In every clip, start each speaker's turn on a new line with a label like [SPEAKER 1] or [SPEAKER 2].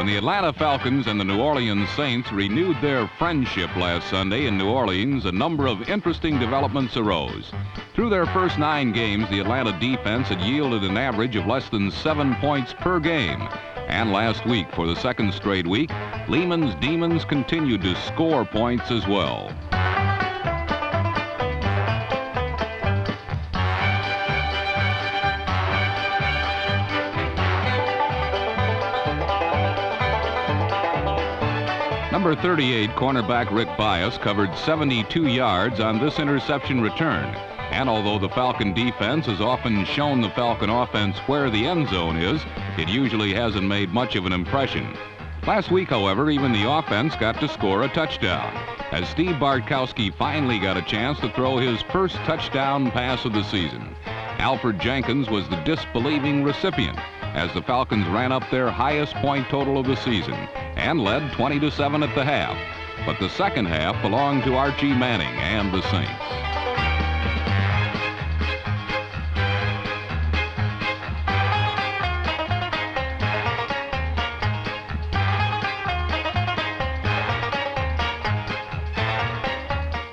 [SPEAKER 1] the Atlanta Falcons and the New Orleans Saints renewed their friendship last Sunday in New Orleans, a number of interesting developments arose. Through their first 9 games, the Atlanta defense had yielded an average of less than 7 points per game. And last week, for the second straight week, Lehman's Demons continued to score points as well. Number 38, cornerback Rick Bias, covered 72 yards on this interception return. And although the Falcon defense has often shown the Falcon offense where the end zone is, it usually hasn't made much of an impression. Last week, however, even the offense got to score a touchdown, as Steve Bartkowski finally got a chance to throw his first touchdown pass of the season. Alfred Jenkins was the disbelieving recipient, as the Falcons ran up their highest point total of the season and led 20-7 at the half. But the second half belonged to Archie Manning and the Saints.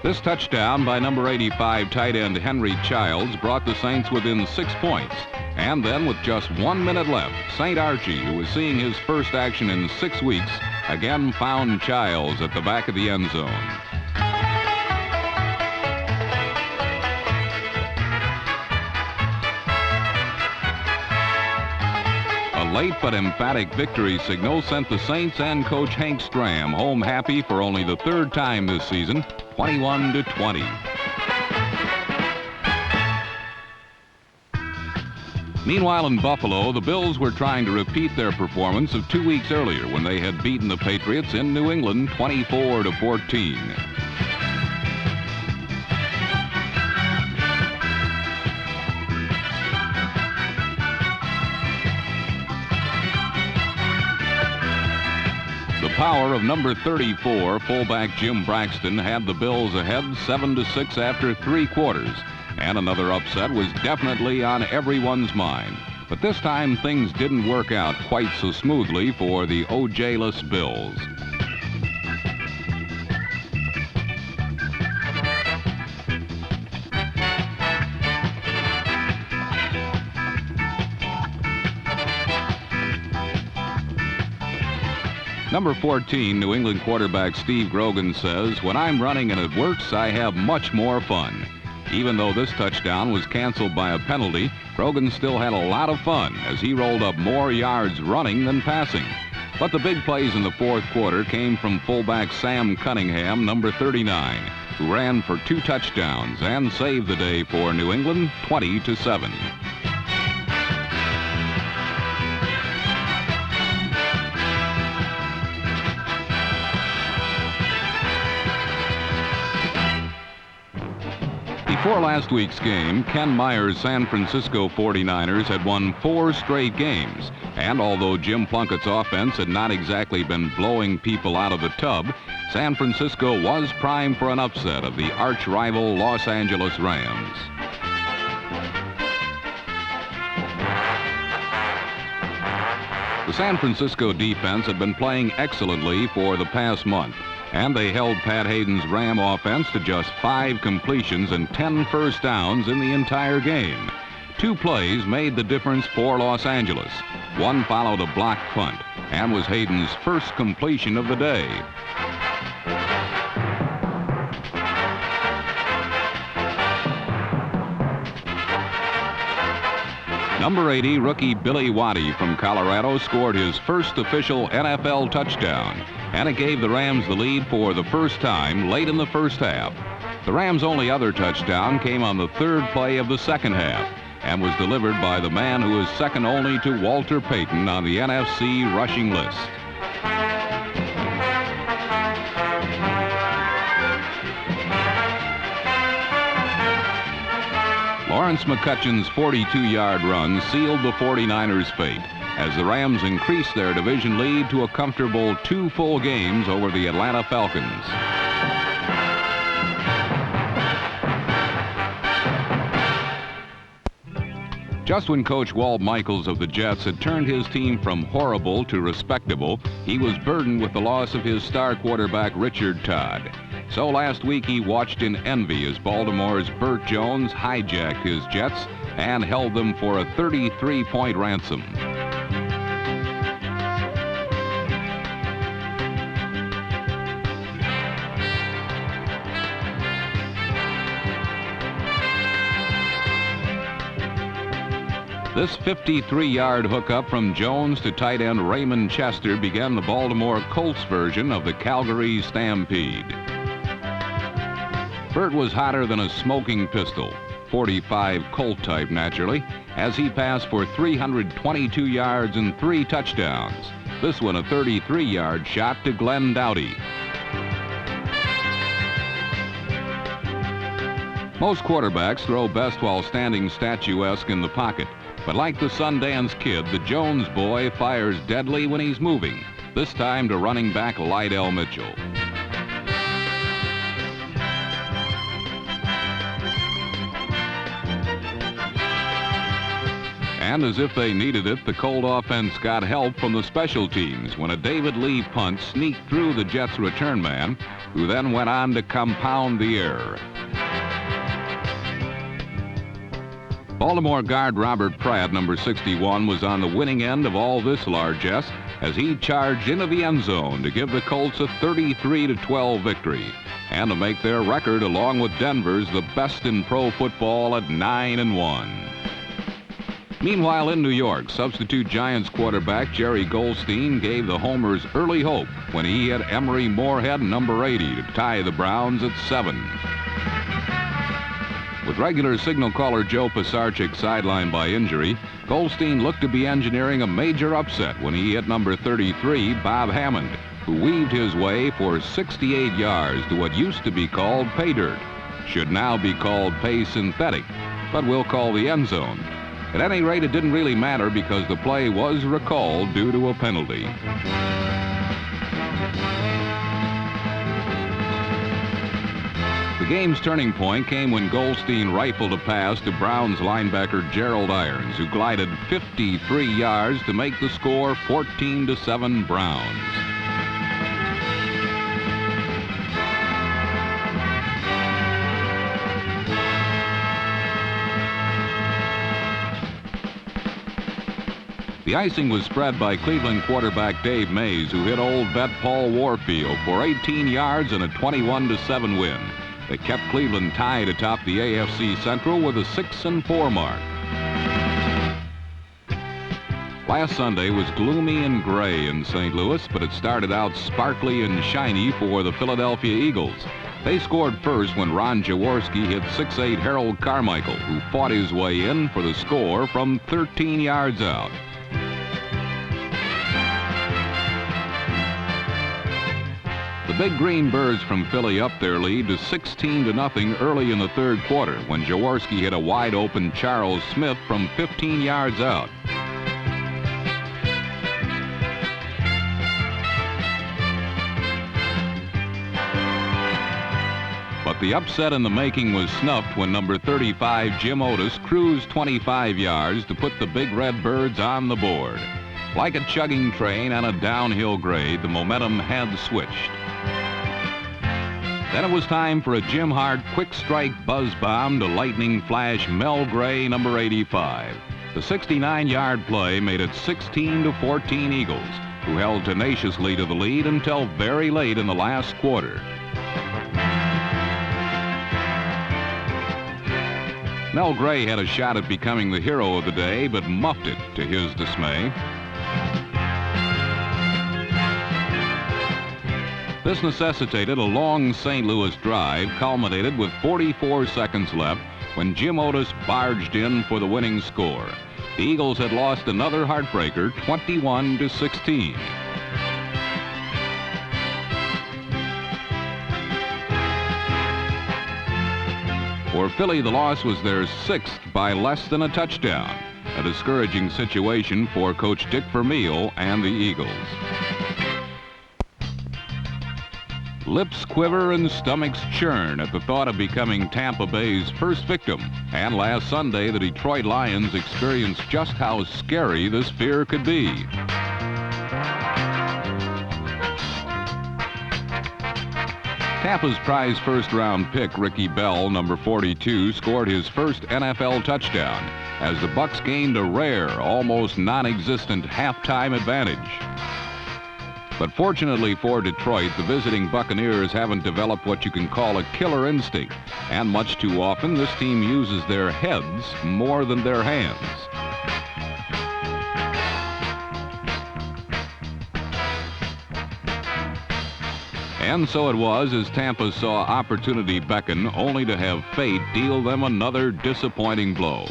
[SPEAKER 1] This touchdown by number 85 tight end Henry Childs brought the Saints within 6 points. And then with just 1 minute left, St. Archie, who was seeing his first action in 6 weeks, again found Childs at the back of the end zone. A late but emphatic victory signal sent the Saints and coach Hank Stram home happy for only the 3rd time this season, 21-20. Meanwhile, in Buffalo, the Bills were trying to repeat their performance of 2 weeks earlier when they had beaten the Patriots in New England 24-14. The power of number 34, fullback Jim Braxton, had the Bills ahead 7-6 after 3 quarters. And another upset was definitely on everyone's mind. But this time, things didn't work out quite so smoothly for the O.J.less Bills. Number 14, New England quarterback Steve Grogan says, "When I'm running and it works, I have much more fun." Even though this touchdown was canceled by a penalty, Grogan still had a lot of fun as he rolled up more yards running than passing. But the big plays in the 4th quarter came from fullback Sam Cunningham, number 39, who ran for 2 touchdowns and saved the day for New England 20-7. Before last week's game, Ken Myers' San Francisco 49ers had won 4 straight games. And although Jim Plunkett's offense had not exactly been blowing people out of the tub, San Francisco was primed for an upset of the arch-rival Los Angeles Rams. The San Francisco defense had been playing excellently for the past month, and they held Pat Hayden's Ram offense to just 5 completions and 10 first downs in the entire game. 2 plays made the difference for Los Angeles. One followed a blocked punt and was Hayden's first completion of the day. Number 80, rookie Billy Waddy from Colorado scored his first official NFL touchdown, and it gave the Rams the lead for the first time late in the first half. The Rams' only other touchdown came on the 3rd play of the second half and was delivered by the man who is second only to Walter Payton on the NFC rushing list. Lawrence McCutcheon's 42-yard run sealed the 49ers' fate as the Rams increased their division lead to a comfortable 2 full games over the Atlanta Falcons. Just when Coach Walt Michaels of the Jets had turned his team from horrible to respectable, he was burdened with the loss of his star quarterback Richard Todd. So last week he watched in envy as Baltimore's Burt Jones hijacked his Jets and held them for a 33-point ransom. This 53-yard hookup from Jones to tight end Raymond Chester began the Baltimore Colts version of the Calgary Stampede. Burt was hotter than a smoking pistol, 45 Colt type naturally, as he passed for 322 yards and 3 touchdowns. This one a 33-yard shot to Glenn Doughty. Most quarterbacks throw best while standing statuesque in the pocket. But like the Sundance Kid, the Jones boy fires deadly when he's moving, this time to running back Lydell Mitchell. And as if they needed it, the Colt offense got help from the special teams when a David Lee punt sneaked through the Jets' return man, who then went on to compound the error. Baltimore guard Robert Pratt, number 61, was on the winning end of all this largesse as he charged into the end zone to give the Colts a 33-12 victory and to make their record along with Denver's the best in pro football at 9-1. Meanwhile, in New York, substitute Giants quarterback Jerry Goldstein gave the Homers early hope when he hit Emory Moorhead, number 80, to tie the Browns at 7. With regular signal caller Joe Pisarcik sidelined by injury, Goldstein looked to be engineering a major upset when he hit number 33, Bob Hammond, who weaved his way for 68 yards to what used to be called pay dirt, should now be called pay synthetic, but we'll call the end zone. At any rate, it didn't really matter because the play was recalled due to a penalty. The game's turning point came when Goldstein rifled a pass to Browns linebacker Gerald Irons, who glided 53 yards to make the score 14-7 Browns. The icing was spread by Cleveland quarterback Dave Mays, who hit old vet Paul Warfield for 18 yards and a 21-7 win. They kept Cleveland tied atop the AFC Central with a 6-4 mark. Last Sunday was gloomy and gray in St. Louis, but it started out sparkly and shiny for the Philadelphia Eagles. They scored first when Ron Jaworski hit 6'8" Harold Carmichael, who fought his way in for the score from 13 yards out. The Big Green Birds from Philly upped their lead to 16-0 early in the third quarter when Jaworski hit a wide-open Charles Smith from 15 yards out. But the upset in the making was snuffed when number 35 Jim Otis cruised 25 yards to put the Big Red Birds on the board. Like a chugging train on a downhill grade, the momentum had switched. Then it was time for a Jim Hart quick strike buzz bomb to lightning flash Mel Gray, number 85. The 69-yard play made it 16-14 Eagles, who held tenaciously to the lead until very late in the last quarter. Mel Gray had a shot at becoming the hero of the day, but muffed it to his dismay. This necessitated a long St. Louis drive, culminated with 44 seconds left when Jim Otis barged in for the winning score. The Eagles had lost another heartbreaker, 21-16. For Philly, the loss was their 6th by less than a touchdown, a discouraging situation for Coach Dick Vermeil and the Eagles. Lips quiver and stomachs churn at the thought of becoming Tampa Bay's first victim. And last Sunday, the Detroit Lions experienced just how scary this fear could be. Tampa's prize first-round pick, Ricky Bell, number 42, scored his first NFL touchdown as the Bucs gained a rare, almost non-existent halftime advantage. But fortunately for Detroit, the visiting Buccaneers haven't developed what you can call a killer instinct, and much too often this team uses their heads more than their hands. And so it was as Tampa saw opportunity beckon, only to have fate deal them another disappointing blow.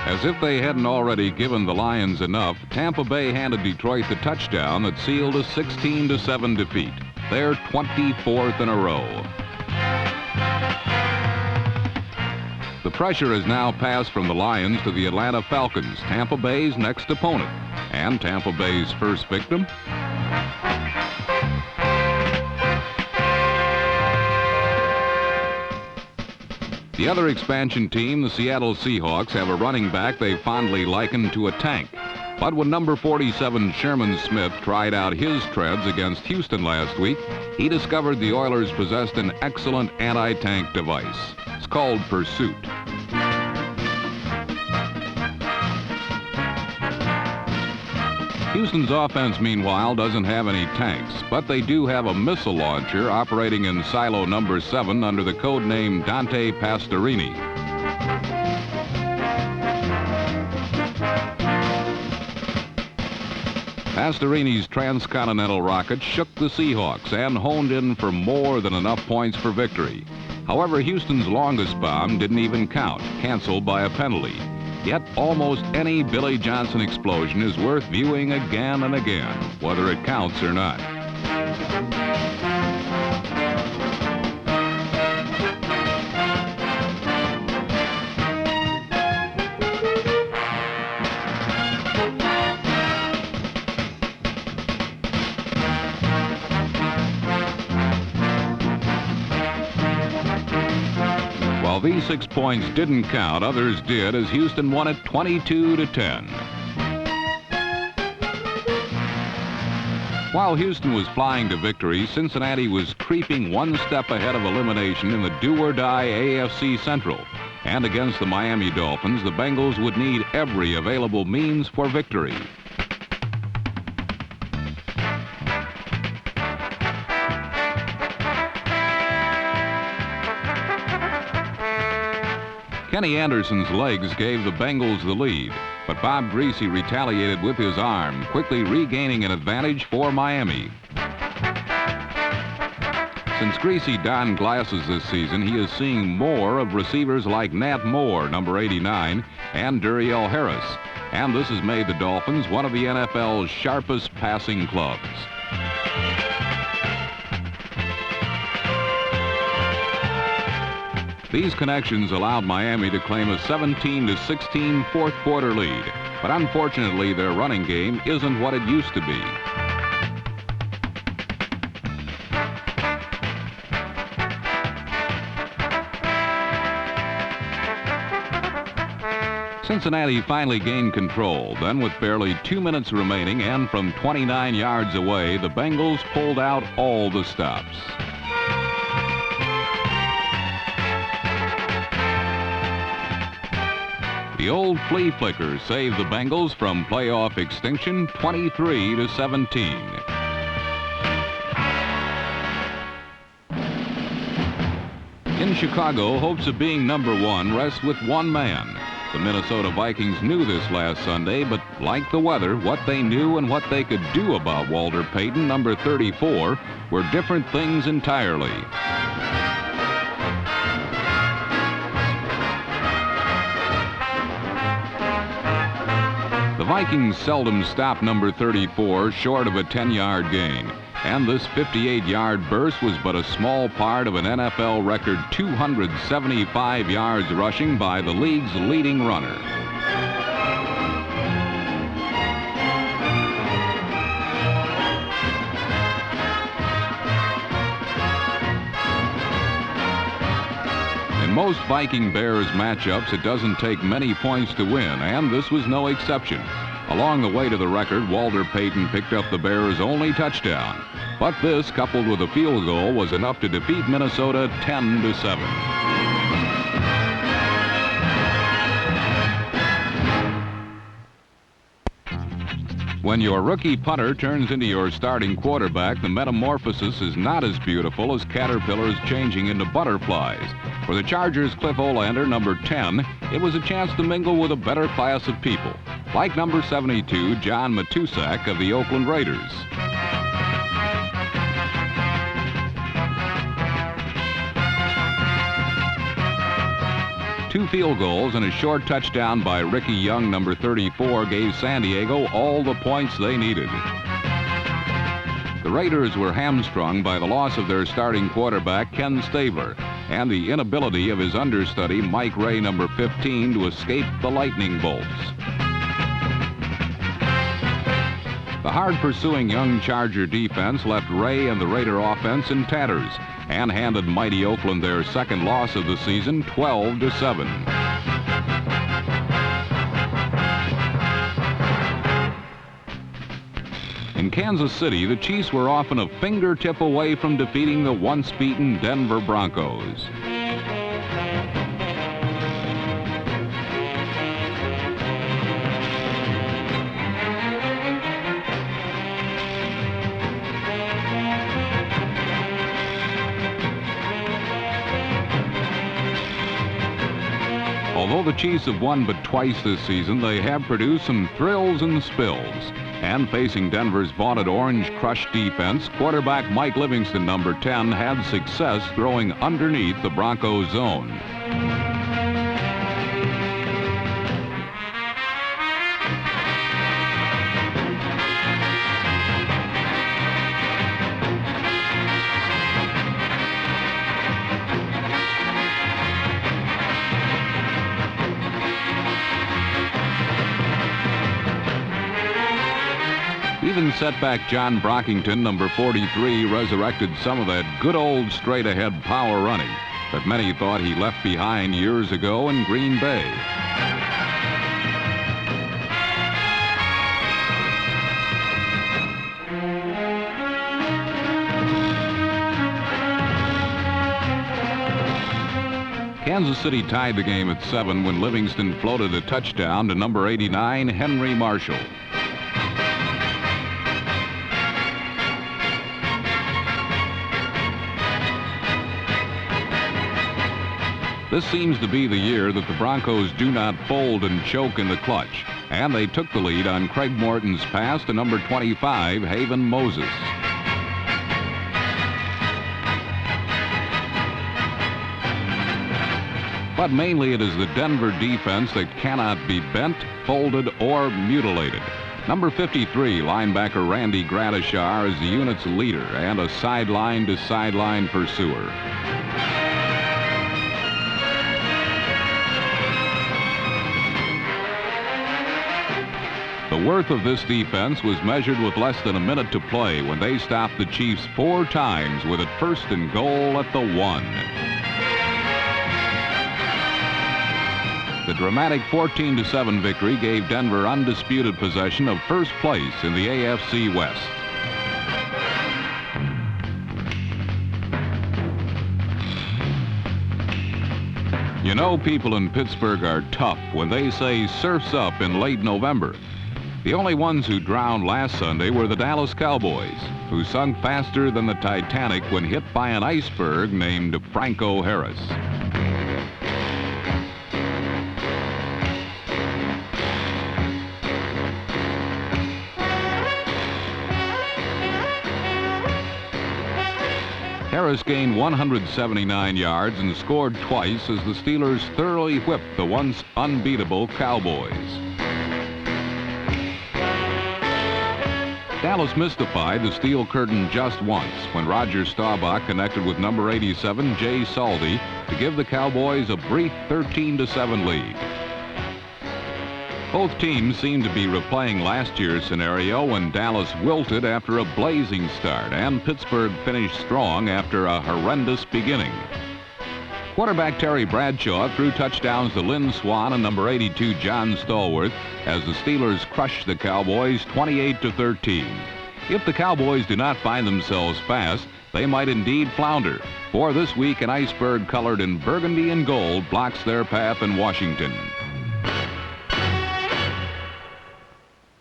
[SPEAKER 1] As if they hadn't already given the Lions enough, Tampa Bay handed Detroit the touchdown that sealed a 16-7 defeat, their 24th in a row. The pressure has now passed from the Lions to the Atlanta Falcons, Tampa Bay's next opponent, and Tampa Bay's first victim. The other expansion team, the Seattle Seahawks, have a running back they fondly liken to a tank. But when number 47 Sherman Smith tried out his treads against Houston last week, he discovered the Oilers possessed an excellent anti-tank device. It's called Pursuit. Houston's offense, meanwhile, doesn't have any tanks, but they do have a missile launcher operating in silo number 7 under the code name Dante Pastorini. Pastorini's transcontinental rocket shook the Seahawks and honed in for more than enough points for victory. However, Houston's longest bomb didn't even count, canceled by a penalty. Yet almost any Billy Johnson explosion is worth viewing again and again, whether it counts or not. While these 6 points didn't count, others did, as Houston won it 22-10. While Houston was flying to victory, Cincinnati was creeping one step ahead of elimination in the do-or-die AFC Central. And against the Miami Dolphins, the Bengals would need every available means for victory. Kenny Anderson's legs gave the Bengals the lead, but Bob Griese retaliated with his arm, quickly regaining an advantage for Miami. Since Griese donned glasses this season, he is seeing more of receivers like Nat Moore, number 89, and Duriel Harris, and this has made the Dolphins one of the NFL's sharpest passing clubs. These connections allowed Miami to claim a 17-16 fourth quarter lead, but unfortunately their running game isn't what it used to be. Cincinnati finally gained control. Then with barely 2 minutes remaining and from 29 yards away, the Bengals pulled out all the stops. The old flea flicker saved the Bengals from playoff extinction 23-17. In Chicago, hopes of being number one rest with one man. The Minnesota Vikings knew this last Sunday, but like the weather, what they knew and what they could do about Walter Payton, number 34, were different things entirely. The Vikings seldom stopped number 34 short of a 10-yard gain. And this 58-yard burst was but a small part of an NFL record 275 yards rushing by the league's leading runner. In most Viking-Bears matchups, it doesn't take many points to win, and this was no exception. Along the way to the record, Walter Payton picked up the Bears' only touchdown. But this, coupled with a field goal, was enough to defeat Minnesota 10-7. When your rookie punter turns into your starting quarterback, the metamorphosis is not as beautiful as caterpillars changing into butterflies. For the Chargers' Cliff Olander, number 10, it was a chance to mingle with a better class of people, like number 72, John Matuszak of the Oakland Raiders. Two field goals and a short touchdown by Ricky Young, number 34, gave San Diego all the points they needed. The Raiders were hamstrung by the loss of their starting quarterback, Ken Stabler, and the inability of his understudy, Mike Ray, number 15, to escape the lightning bolts. The hard-pursuing young Charger defense left Ray and the Raider offense in tatters and handed mighty Oakland their second loss of the season, 12-7. In Kansas City, the Chiefs were often a fingertip away from defeating the once-beaten Denver Broncos. Although the Chiefs have won but twice this season, they have produced some thrills and spills. And facing Denver's vaunted Orange Crush defense, quarterback Mike Livingston, number 10, had success throwing underneath the Broncos zone. Even setback John Brockington, number 43, resurrected some of that good old straight-ahead power running that many thought he left behind years ago in Green Bay. Kansas City tied the game at 7 when Livingston floated a touchdown to number 89, Henry Marshall. This seems to be the year that the Broncos do not fold and choke in the clutch, and they took the lead on Craig Morton's pass to number 25, Haven Moses. But mainly it is the Denver defense that cannot be bent, folded, or mutilated. Number 53, linebacker Randy Gradishar, is the unit's leader and a sideline-to-sideline pursuer. The worth of this defense was measured with less than a minute to play when they stopped the Chiefs 4 times with it first and goal at the 1. The dramatic 14-7 victory gave Denver undisputed possession of first place in the AFC West. You know, people in Pittsburgh are tough when they say surf's up in late November. The only ones who drowned last Sunday were the Dallas Cowboys, who sunk faster than the Titanic when hit by an iceberg named Franco Harris. Harris gained 179 yards and scored twice as the Steelers thoroughly whipped the once unbeatable Cowboys. Dallas mystified the steel curtain just once when Roger Staubach connected with number 87, Jay Saldi, to give the Cowboys a brief 13-7 lead. Both teams seem to be replaying last year's scenario when Dallas wilted after a blazing start and Pittsburgh finished strong after a horrendous beginning. Quarterback Terry Bradshaw threw touchdowns to Lynn Swan and number 82 John Stallworth as the Steelers crushed the Cowboys 28-13. If the Cowboys do not find themselves fast, they might indeed flounder. For this week, an iceberg colored in burgundy and gold blocks their path in Washington.